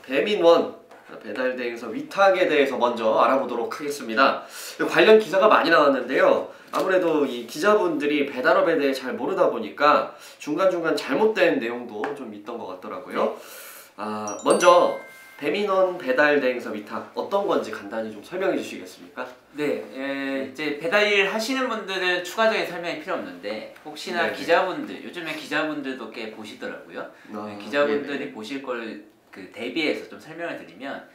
배민원 배달대행사 위탁에 대해서 먼저 알아보도록 하겠습니다. 관련 기사가 많이 나왔는데요. 아무래도 이 기자분들이 배달업에 대해 잘 모르다 보니까 중간중간 잘못된 내용도 좀 있던 것 같더라고요. 먼저 배민원 배달대행사 위탁 어떤 건지 간단히 좀 설명해 주시겠습니까? 네, 이제 배달일 하시는 분들은 추가적인 설명이 필요 없는데 혹시나 네네. 기자분들, 요즘에 기자분들도 꽤 보시더라고요. 기자분들이 네네. 보실 걸 대비해서 좀 설명을 드리면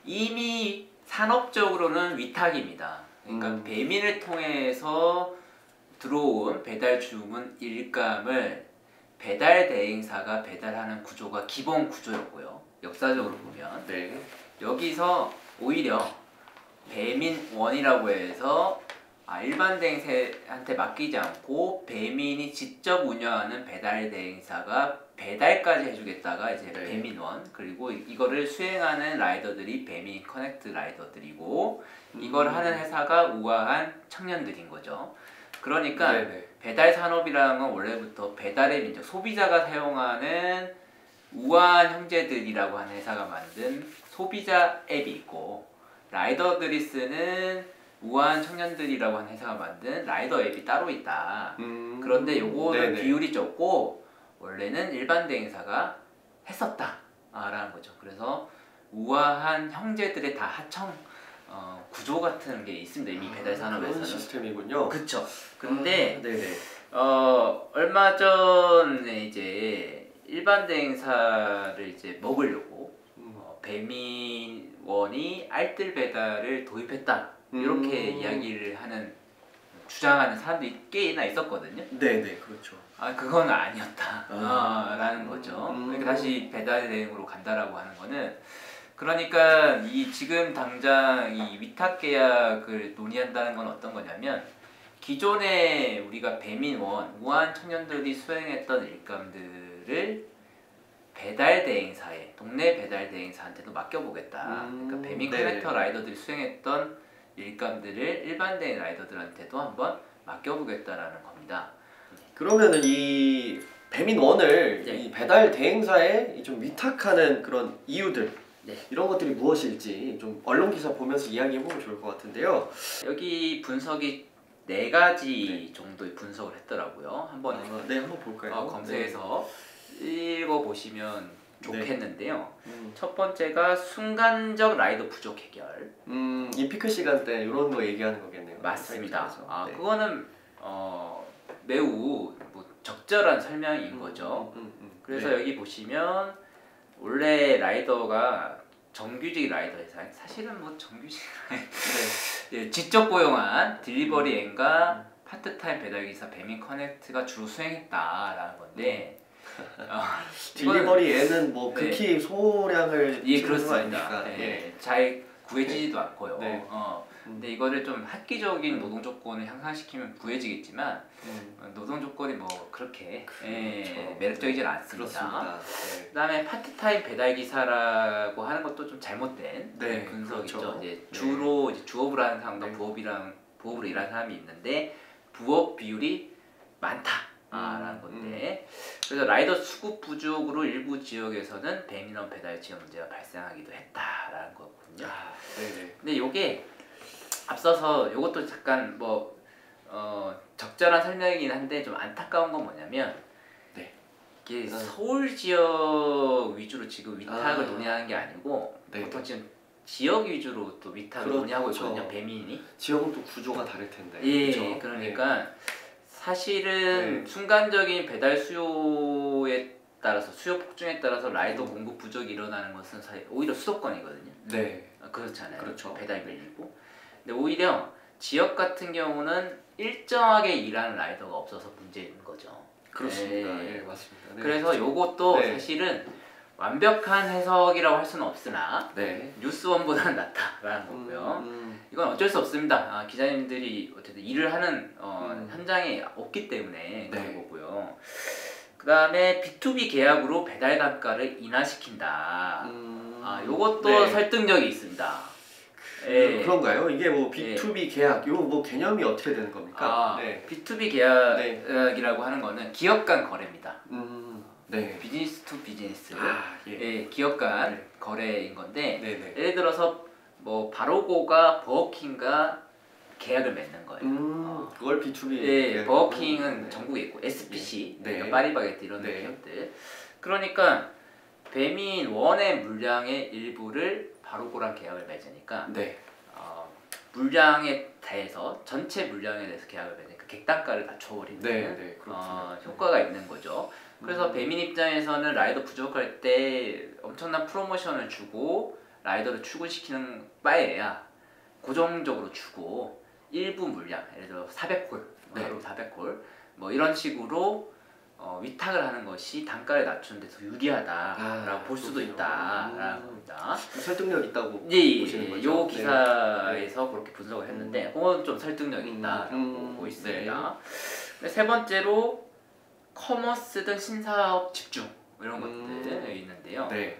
이미 산업적으로는 위탁입니다. 그러니까 배민을 통해서 들어온 배달 주문 일감을 배달 대행사가 배달하는 구조가 기본 구조였고요. 역사적으로 보면 네. 여기서 오히려 배민원이라고 해서 일반 대행사한테 맡기지 않고 배민이 직접 운영하는 배달 대행사가 배달까지 해주겠다가 이제 네. 배민원, 그리고 이거를 수행하는 라이더들이 배민 커넥트 라이더들이고 이걸 하는 회사가 우아한 청년들인 거죠. 그러니까 네네. 배달 산업이라는 건 원래부터 배달의 민족, 소비자가 사용하는 우아한 형제들이라고 하는 회사가 만든 소비자 앱이 있고, 라이더들이 쓰는 우아한 청년들이라고 하는 회사가 만든 라이더 앱이 따로 있다. 그런데 요거는 네네. 비율이 적고 원래는 일반 대행사가 했었다 라는 거죠. 그래서 우아한 형제들의 다 하청 구조 같은 게 있습니다. 이미 배달 산업에서는. 그런 시스템이군요. 그쵸. 근데 네네. 얼마 전에 이제 일반 대행사를 이제 먹으려고 배민원이 알뜰 배달을 도입했다 이렇게 이야기를 하는, 주장하는 사람들이 꽤나 있었거든요. 네네, 그렇죠. 그건 아니었다 라는 거죠. 그러니까 다시 배달 대행으로 간다라고 하는 거는, 그러니까 이 지금 당장 이 위탁 계약을 논의한다는 건 어떤 거냐면, 기존에 우리가 배민원, 우아한 청년들이 수행했던 일감들을 배달 대행사에, 동네 배달 대행사한테도 맡겨보겠다. 그러니까 배민 네네. 커넥터 라이더들이 수행했던 일감들을 일반 대행 라이더들한테도 한번 맡겨보겠다라는 겁니다. 그러면은 이 배민원을 네. 이 배달 대행사에 좀 위탁하는 그런 이유들, 네. 이런 것들이 무엇일지 좀 언론 기사 보면서 이야기해보면 좋을 것 같은데요. 여기 분석이 4가지 정도의 분석을 했더라고요. 한번 네, 한번 볼까요? 검색해서 읽어보시면 좋겠는데요. 네. 첫 번째가 순간적 라이더 부족 해결. 이 피크 시간대 이런 거 얘기하는 거겠네요. 맞습니다. 네. 그거는 매우 적절한 설명인 거죠. 그래서 네. 여기 보시면 원래 라이더가 정규직 라이더에서, 사실은 정규직 네. 직접 고용한 딜리버리 앤과 파트타임 배달기사 배민 커넥트가 주로 수행했다라는 건데, 딜리버리 앤은 극히 네. 소량을 그렇습니다. 네. 잘 구해지지도 않고요. 네. 근데 이거를 좀 획기적인 노동 조건을 향상시키면 구해지겠지만 노동 조건이 그렇게 그렇죠. 매력적이진 않습니다. 그렇습니다. 네. 그다음에 파트타임 배달 기사라고 하는 것도 좀 잘못된 분석이죠. 그렇죠. 이제 주로 이제 주업을 하는 사람과 네. 부업으로 일하는 사람이 있는데 부업 비율이 많다라는 건데, 그래서 라이더 수급 부족으로 일부 지역에서는 배민원 배달 지원 문제가 발생하기도 했다라는 거거든요. 네네. 근데 요게 앞서서 요것도 잠깐 적절한 설명이긴 한데 좀 안타까운 건 뭐냐면, 네. 이게 서울 지역 위주로 지금 위탁을 논의하는 게 아니고 네. 보통 지금 지역 위주로 또 위탁을 그렇죠. 논의하고 있거든요. 배민이. 지역은 또 구조가 다를 텐데. 예, 그렇죠? 그러니까 사실은 네. 순간적인 배달 수요에 따라서, 수요 폭증에 따라서 라이더 공급 부족이 일어나는 것은 오히려 수도권이거든요. 네. 그렇잖아요. 그렇죠. 배달 밀리고. 근데 오히려 지역 같은 경우는 일정하게 일하는 라이더가 없어서 문제인 거죠. 그렇습니다. 예, 맞습니다. 네. 그래서 요것도 네. 사실은 완벽한 해석이라고 할 수는 없으나 네. 뉴스원보다는 낫다라는 거고요. 이건 어쩔 수 없습니다. 기자님들이 어쨌든 일을 하는 현장에 없기 때문에 그런 거고요. 그 다음에 B2B 계약으로 배달 단가를 인하시킨다. 요것도 설득력이 있습니다. 그런가요? 이게 B2B 계약, 요 개념이 어떻게 되는 겁니까? B2B 계약이라고 하는 거는 기업 간 거래입니다. 네. 비즈니스 투 비즈니스. 예. 예, 기업 간 거래인 건데 네네. 예를 들어서 뭐 바로고가 버거킹과 계약을 맺는 거예요. 그걸 B2B. 예, 버거킹은 네. 전국에 있고 SPC, 네. 그러니까 파리바게뜨 이런 네. 기업들. 그러니까 배민 원의 물량의 일부를 바로고랑 계약을 맺으니까 네. 물량에 대해서 전체 물량에 대해서 계약을 맺으니까 객단가를 낮춰버리는 네, 그렇군요. 효과가 있는 거죠. 그래서 배민 입장에서는 라이더 부족할 때 엄청난 프로모션을 주고 라이더를 출근시키는 바에야 고정적으로 주고 일부 물량, 예를 들어 400콜, 하루 400콜 뭐 이런 식으로 위탁을 하는 것이 단가를 낮추는 데서 유리하다라고 볼 수도 있다라는 겁니다. 설득력 있다고 예, 보시는 거죠? 요 기사에서 그렇게 분석을 했는데 그건 좀 설득력 있다라고 보고 네. 있습니다. 세 번째로 커머스든 신사업 집중 이런 것들이 있는데요. 네.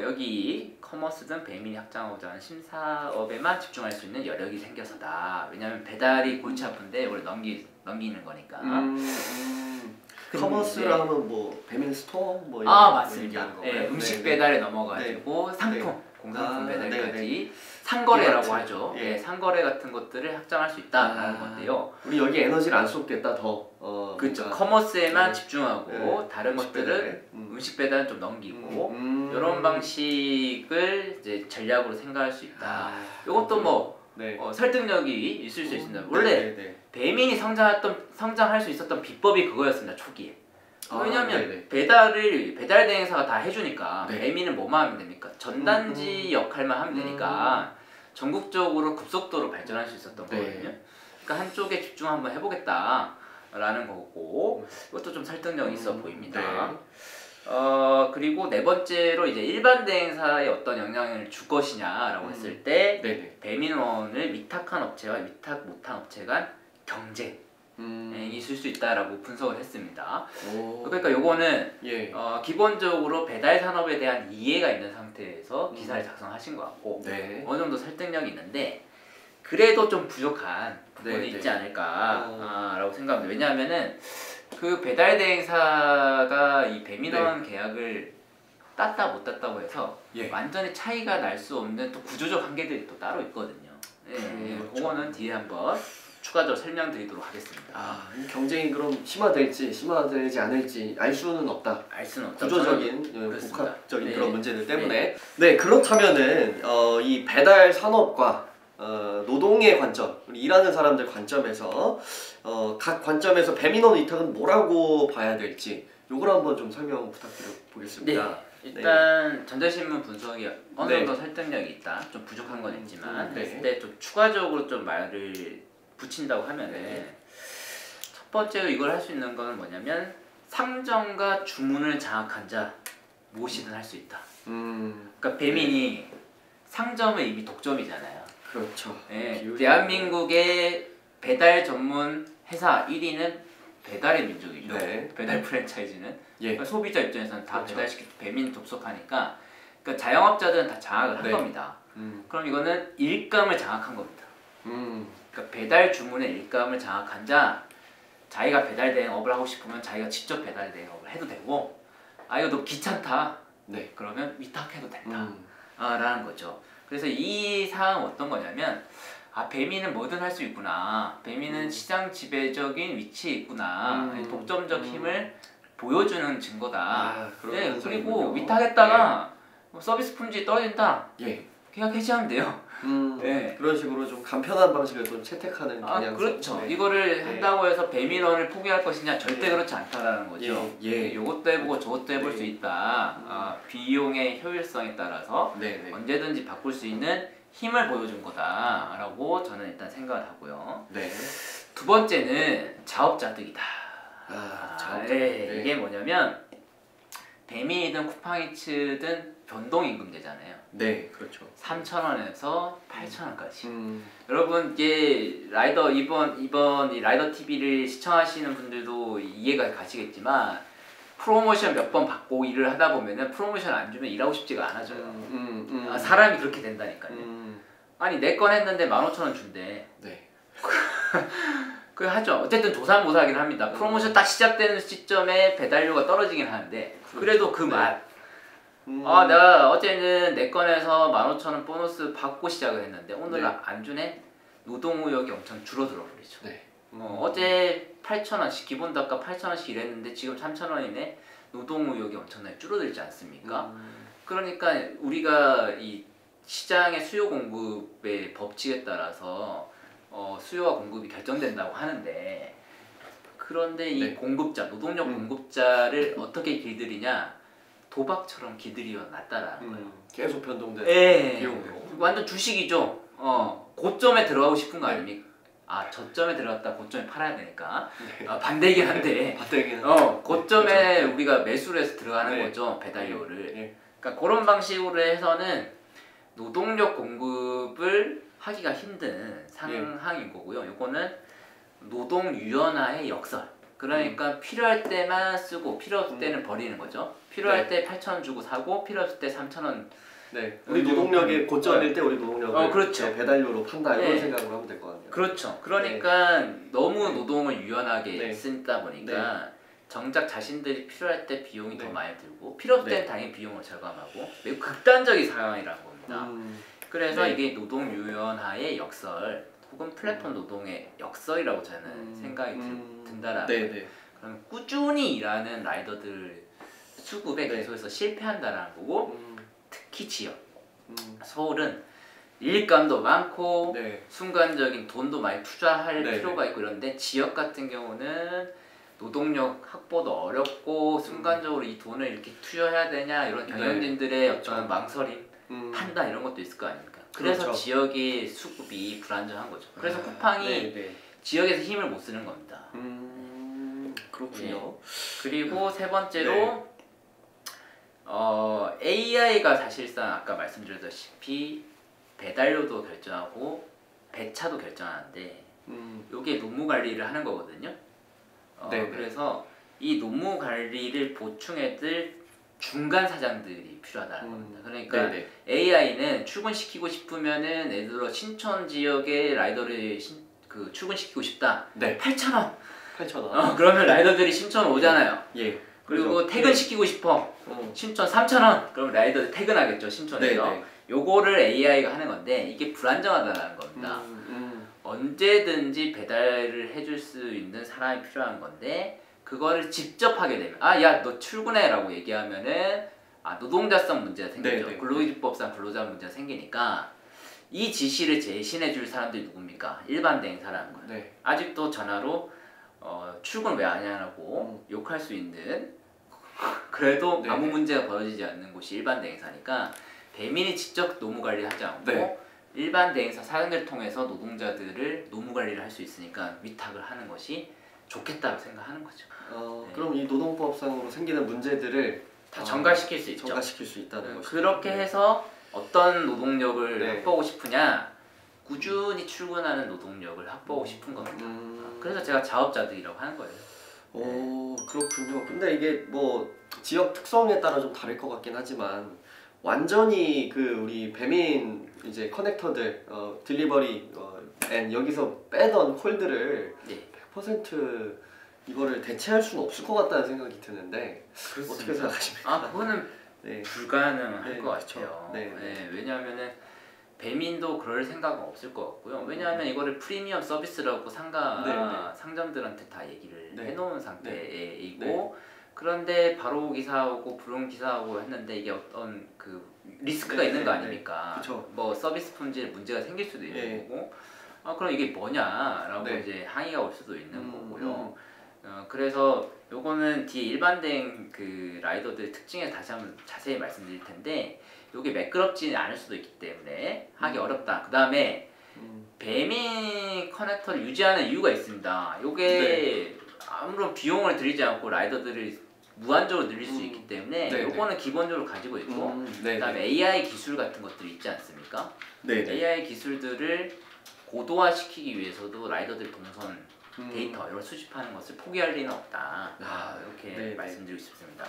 여기 커머스든 배민이 확장하고자 하는 신사업에만 집중할 수 있는 여력이 생겨서다. 왜냐하면 배달이 골치 아픈데 원래 넘기는 거니까. 커머스라 하면 뭐 배민 스토어 뭐 이런 맞습니다. 네, 음식 배달에 넘어가지고 상품, 공산품 배달까지 상거래라고 하죠. 예. 상거래 같은 것들을 확장할 수 있다라는 건데요. 우리 여기 에너지를 안 쏟겠다 더. 그렇죠. 뭔가, 커머스에만 집중하고 다른 음식 것들은 배달에. 음식 배달은 좀 넘기고 이런 방식을 이제 전략으로 생각할 수 있다. 이것도 뭐 설득력이 있을 수 있습니다. 원래 배민이 성장할 수 있었던 비법이 그거였습니다. 초기에. 왜냐하면 배달 대행사가 다 해주니까 배민은 뭐만 하면 됩니까? 전단지 역할만 하면 되니까 전국적으로 급속도로 발전할 수 있었던 거거든요. 그러니까 한쪽에 집중 한번 해보겠다라는 거고 이것도 좀 설득력이 있어 보입니다. 그리고 네 번째로 이제 일반 대행사에 어떤 영향을 줄 것이냐라고 했을 때 배민원을 위탁한 업체와 위탁 못한 업체 간 경쟁이 있을 수 있다라고 분석을 했습니다. 그러니까 요거는 기본적으로 배달 산업에 대한 이해가 있는 상태에서 기사를 작성하신 것 같고 어느 정도 설득력이 있는데 그래도 좀 부족한 부분이 있지 않을까라고 생각합니다. 왜냐하면은 그 배달 대행사가 이 배민원 계약을 땄다 못 땄다고 해서 완전히 차이가 날 수 없는 또 구조적 한계들이 또 따로 있거든요. 그거는 뒤에 한번 추가적으로 설명드리도록 하겠습니다. 경쟁이 그럼 심화될지 심화되지 않을지 알 수는 없다. 알 수는 없다. 구조적인 복합적인 그런 문제들 때문에. 그렇다면은 이 배달 산업과 노동의 관점, 우리 일하는 사람들 관점에서 각 관점에서 배민원 위탁은 뭐라고 봐야 될지 요걸 한번 좀 설명 부탁드려 보겠습니다. 일단 전자신문 분석이 어느 정도 설득력이 있다. 좀 부족한 건 있지만 그랬을 때 좀 추가적으로 좀 말을 붙인다고 하면은 첫 번째로 이걸 할 수 있는 거는 뭐냐면 상점과 주문을 장악한 자 무엇이든 할 수 있다. 그러니까 배민이 상점은 이미 독점이잖아요. 그렇죠. 대한민국의 배달 전문 회사 1위는 배달의 민족이죠. 배달 프랜차이즈는 그러니까 소비자 입장에서는 다 배달시켜 배민 접속하니까 그러니까 자영업자들은 다 장악을 한 겁니다. 그럼 이거는 일감을 장악한 겁니다. 그러니까 배달 주문의 일감을 장악한 자 자기가 배달 대행업을 하고 싶으면 자기가 직접 배달 대행업을 해도 되고 이거 너 귀찮다. 그러면 위탁해도 된다. 라는 거죠. 그래서 이 사항은 어떤 거냐면 배민은 뭐든 할 수 있구나. 배민은 시장 지배적인 위치에 있구나. 독점적 힘을 보여주는 증거다. 그리고 위탁했다가 서비스 품질이 떨어진다. 계약 해지하면 돼요. 그런 식으로 좀 간편한 방식을 좀 채택하는 경향성. 그렇죠. 이거를 한다고 해서 배민원을 포기할 것이냐 절대 그렇지 않다라는 거죠. 요것도 해보고 저것도 해볼 수 있다. 비용의 효율성에 따라서 언제든지 바꿀 수 있는 힘을 보여준 거다라고 저는 일단 생각을 하고요. 두 번째는 자업자득이다. 이게 뭐냐면 배민이든 쿠팡이츠든 변동임금제잖아요. 그렇죠. 3,000원에서 8,000원까지. 여러분 이게 라이더 이번 이 라이더 TV를 시청하시는 분들도 이해가 가시겠지만 프로모션 몇 번 받고 일을 하다 보면은 프로모션 안 주면 일하고 싶지가 않아져요. 사람이 그렇게 된다니까요. 아니 내 건 했는데 15,000원 준대. 그 하죠. 어쨌든 조삼모사하긴 합니다. 프로모션 딱 시작되는 시점에 배달료가 떨어지긴 하는데 그래도 그 맛. 아, 내가 어제는 내 건에서 15,000원 보너스 받고 시작을 했는데 오늘은 안 주네? 노동의욕이 엄청 줄어들어 버리죠. 네. 어제 8,000원씩 기본 단가 8,000원씩 일했는데 지금 3,000원이네. 노동의욕이 엄청나게 줄어들지 않습니까? 그러니까 우리가 이 시장의 수요 공급의 법칙에 따라서 수요와 공급이 결정된다고 하는데 그런데 이 공급자, 노동력 공급자를 어떻게 길들이냐? 도박처럼 길들여 놨다라는 거예요. 계속 변동되는 비용으로. 완전 주식이죠. 고점에 들어가고 싶은 거 아닙니까? 아, 저점에 들어갔다 고점에 팔아야 되니까. 반대이긴 한데. 고점에 우리가 매수를 해서 들어가는 거죠. 배달료를. 그러니까 그런 방식으로 해서는 노동력 공급을 하기가 힘든 상황인 거고요. 이거는 노동 유연화의 역설. 그러니까 필요할 때만 쓰고 필요 없을 때는 버리는 거죠. 필요할 때 8,000원 주고 사고 필요 없을 때 3,000원. 네. 우리 노동력이 고점일 때 우리 노동력을 그렇죠. 배달료로 판다 이런 생각으로 하면 될 것 같아요. 그렇죠. 그러니까 너무 노동을 유연하게 쓰다 보니까 정작 자신들이 필요할 때 비용이 더 많이 들고 필요 없을 때는 당연히 비용을 절감하고 매우 극단적인 상황이라는 겁니다. 그래서 이게 노동 유연화의 역설 혹은 플랫폼 노동의 역설이라고 저는 생각이 든다라는 거예요. 그럼 꾸준히 일하는 라이더들 수급에 계속해서 실패한다라는 거고 특히 지역 서울은 일감도 많고 순간적인 돈도 많이 투자할 필요가 있고 이런데 지역 같은 경우는 노동력 확보도 어렵고 순간적으로 이 돈을 이렇게 투여해야 되냐 이런 경영진들의 어떤 망설임 판단 이런 것도 있을 거 아닙니까? 그래서 지역의 수급이 불안정한 거죠. 그래서 쿠팡이 지역에서 힘을 못 쓰는 겁니다. 그렇군요. 그리고 세 번째로 AI가 사실상 아까 말씀드렸다시피 배달료도 결정하고 배차도 결정하는데 이게 노무 관리를 하는 거거든요. 그래서 이 노무 관리를 보충해줄 중간 사장들이 필요하다는 겁니다. 그러니까 AI는 출근시키고 싶으면은 예를 들어 신촌 지역의 라이더를 출근시키고 싶다. 8,000원. 8,000원. 그러면 라이더들이 신촌 오잖아요. 그리고 그렇죠. 퇴근시키고 싶어. 신촌 3,000원. 그럼 라이더들 퇴근하겠죠. 신촌에서. 요거를 AI가 하는 건데 이게 불안정하다는 겁니다. 언제든지 배달을 해줄 수 있는 사람이 필요한 건데 그거를 직접 하게 되면 야 너 출근해 라고 얘기하면은 노동자성 문제가 생기죠. 근로기준법상 근로자 문제가 생기니까 이 지시를 제시해 줄 사람들이 누굽니까? 일반 대행사라는 거예요. 아직도 전화로 출근 왜 안 하냐고 욕할 수 있는 그래도 아무 문제가 벌어지지 않는 곳이 일반 대행사니까 배민이 직접 노무 관리하지 않고 일반 대행사 사장들 통해서 노동자들을 노무 관리를 할 수 있으니까 위탁을 하는 것이 좋겠다고 생각하는 거죠. 그럼 이 노동법상으로 생기는 문제들을 다 전가시킬 수 있죠. 전가시킬 수 있다는 것이죠. 그렇게 해서 어떤 노동력을 확보하고 싶으냐? 꾸준히 출근하는 노동력을 확보하고 싶은 겁니다. 그래서 제가 자업자득이라고 하는 거예요. 그렇군요. 근데 이게 뭐 지역 특성에 따라 좀 다를 것 같긴 하지만 완전히 우리 배민 이제 커넥터들 딜리버리 여기서 빼던 콜들을 100% 이거를 대체할 수는 없을 것 같다는 생각이 드는데 어떻게 생각하십니까? 그거는 불가능할 것 같아요. 왜냐하면은 배민도 그럴 생각은 없을 것 같고요. 왜냐하면 이거를 프리미엄 서비스라고 상점들한테 다 얘기를 해놓은 상태이고 그런데 바로 기사하고 불용 기사하고 했는데 이게 어떤 리스크가 있는 거 아닙니까? 뭐 서비스 품질에 문제가 생길 수도 있는 거고 그럼 이게 뭐냐라고 이제 항의가 올 수도 있는 거고요. 그래서 요거는 뒤에 일반 대행 라이더들의 특징에 다시 한번 자세히 말씀드릴 텐데 요게 매끄럽지는 않을 수도 있기 때문에 하기 어렵다. 그 다음에 배민 커넥터를 유지하는 이유가 있습니다. 요게 아무런 비용을 들이지 않고 라이더들을 무한적으로 늘릴 수 있기 때문에 요거는 기본적으로 가지고 있고 그 다음에 AI 기술 같은 것들이 있지 않습니까? AI 기술들을 고도화시키기 위해서도 라이더들 동선 데이터 이걸 수집하는 것을 포기할 리는 없다. 이렇게 말씀드리고 싶습니다.